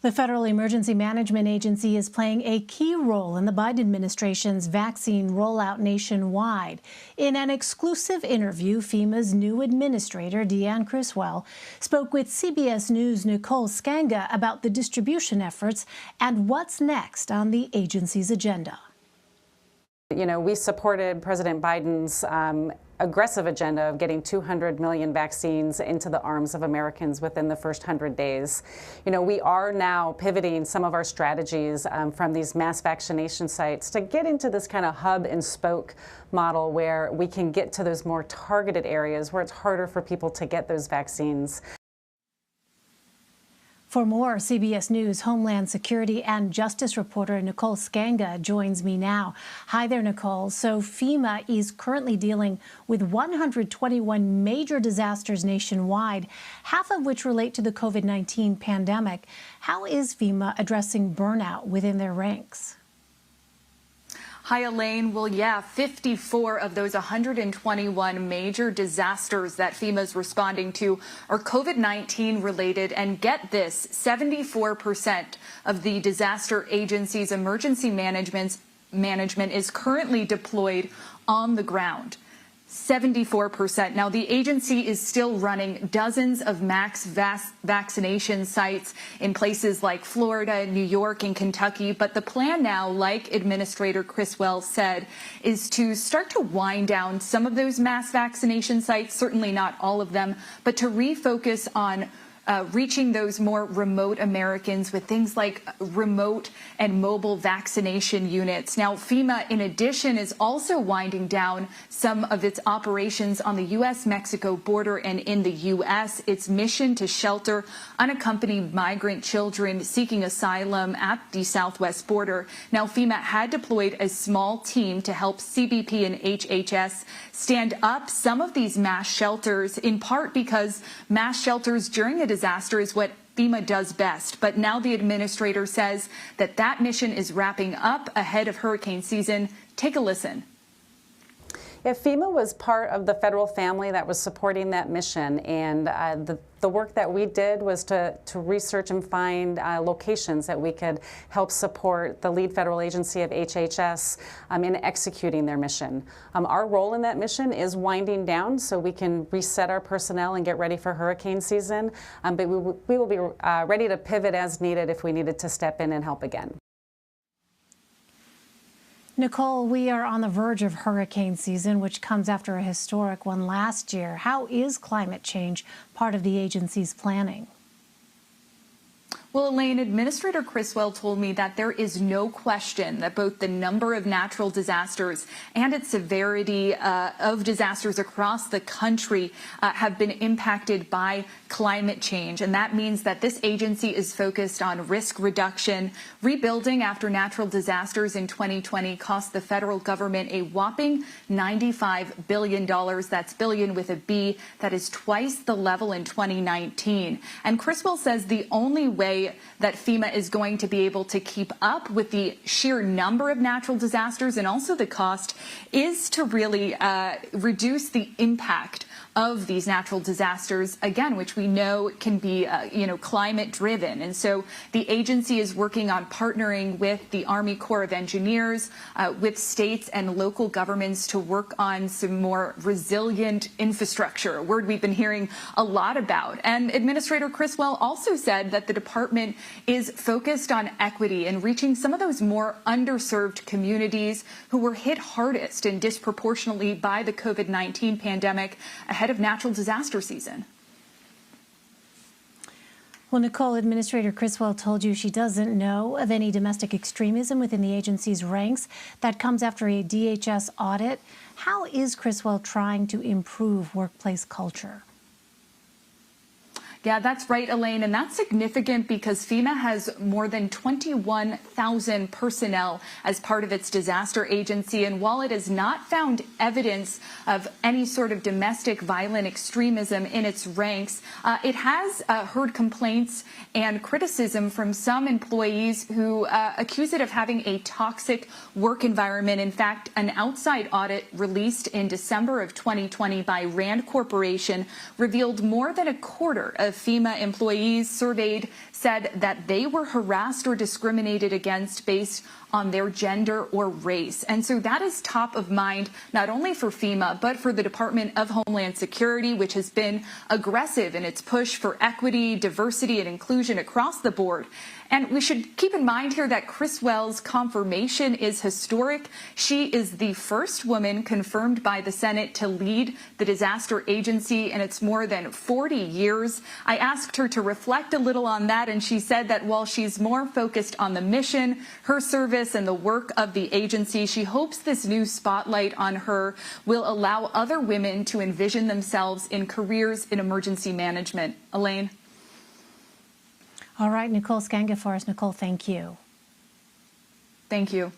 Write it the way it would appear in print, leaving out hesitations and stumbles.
The Federal Emergency Management Agency is playing a key role in the Biden administration's vaccine rollout nationwide. In an exclusive interview, FEMA's new administrator, Deanne Criswell, spoke with CBS News' Nicole Sganga about the distribution efforts and what's next on the agency's agenda. You know, we supported President Biden's aggressive agenda of getting 200 million vaccines into the arms of Americans within the first 100 days. You know, we are now pivoting some of our strategies from these mass vaccination sites to get into this kind of hub and spoke model where we can get to those more targeted areas where it's harder for people to get those vaccines. For more, CBS News Homeland Security and Justice reporter Nicole Sganga joins me now. Hi there, Nicole. So FEMA is currently dealing with 121 major disasters nationwide, half of which relate to the COVID-19 pandemic. How is FEMA addressing burnout within their ranks? Hi, Elaine. Well, yeah, 54 of those 121 major disasters that FEMA is responding to are COVID-19 related. And get this, 74% of the disaster agency's emergency management is currently deployed on the ground. 74%. Now, the agency is still running dozens of mass vaccination sites in places like Florida, New York, and Kentucky. But the plan now, like Administrator Criswell said, is to start to wind down some of those mass vaccination sites, certainly not all of them, but to refocus on reaching those more remote Americans with things like remote and mobile vaccination units. Now, FEMA, in addition, is also winding down some of its operations on the U.S.-Mexico border and in the U.S. Its mission to shelter unaccompanied migrant children seeking asylum at the southwest border. Now, FEMA had deployed a small team to help CBP and HHS stand up some of these mass shelters, in part because mass shelters during a disaster is what FEMA does best. But now the administrator says that that mission is wrapping up ahead of hurricane season. Take a listen. If FEMA was part of the federal family that was supporting that mission, and the work that we did was to research and find locations that we could help support the lead federal agency of HHS in executing their mission. Our role in that mission is winding down so we can reset our personnel and get ready for hurricane season, but we will be ready to pivot as needed if we needed to step in and help again. Nicole, we are on the verge of hurricane season, which comes after a historic one last year. How is climate change part of the agency's planning? Well, Elaine, Administrator Criswell told me that there is no question that both the number of natural disasters and its severity of disasters across the country have been impacted by climate change. And that means that this agency is focused on risk reduction. Rebuilding after natural disasters in 2020 cost the federal government a whopping $95 billion. That's billion with a B. That is twice the level in 2019. And Criswell says the only way that FEMA is going to be able to keep up with the sheer number of natural disasters and also the cost is to really reduce the impact of these natural disasters, again, which we know can be, climate driven. And so the agency is working on partnering with the Army Corps of Engineers, with states and local governments to work on some more resilient infrastructure, a word we've been hearing a lot about. And Administrator Criswell also said that the department is focused on equity and reaching some of those more underserved communities who were hit hardest and disproportionately by the COVID-19 pandemic ahead of natural disaster season. Well, Nicole, Administrator Criswell told you she doesn't know of any domestic extremism within the agency's ranks. That comes after a DHS audit. How is Criswell trying to improve workplace culture? Yeah, that's right, Elaine, and that's significant because FEMA has more than 21,000 personnel as part of its disaster agency, and while it has not found evidence of any sort of domestic violent extremism in its ranks, it has heard complaints and criticism from some employees who accuse it of having a toxic work environment. In fact, an outside audit released in December of 2020 by Rand Corporation revealed more than a quarter of FEMA employees surveyed said that they were harassed or discriminated against based on their gender or race. And so that is top of mind, not only for FEMA, but for the Department of Homeland Security, which has been aggressive in its push for equity, diversity, and inclusion across the board. And we should keep in mind here that Criswell's confirmation is historic. She is the first woman confirmed by the Senate to lead the disaster agency in its more than 40 years. I asked her to reflect a little on that, and she said that while she's more focused on the mission, her service, and the work of the agency, she hopes this new spotlight on her will allow other women to envision themselves in careers in emergency management. Elaine? All right, Nicole Sganga for us. Nicole, thank you. Thank you.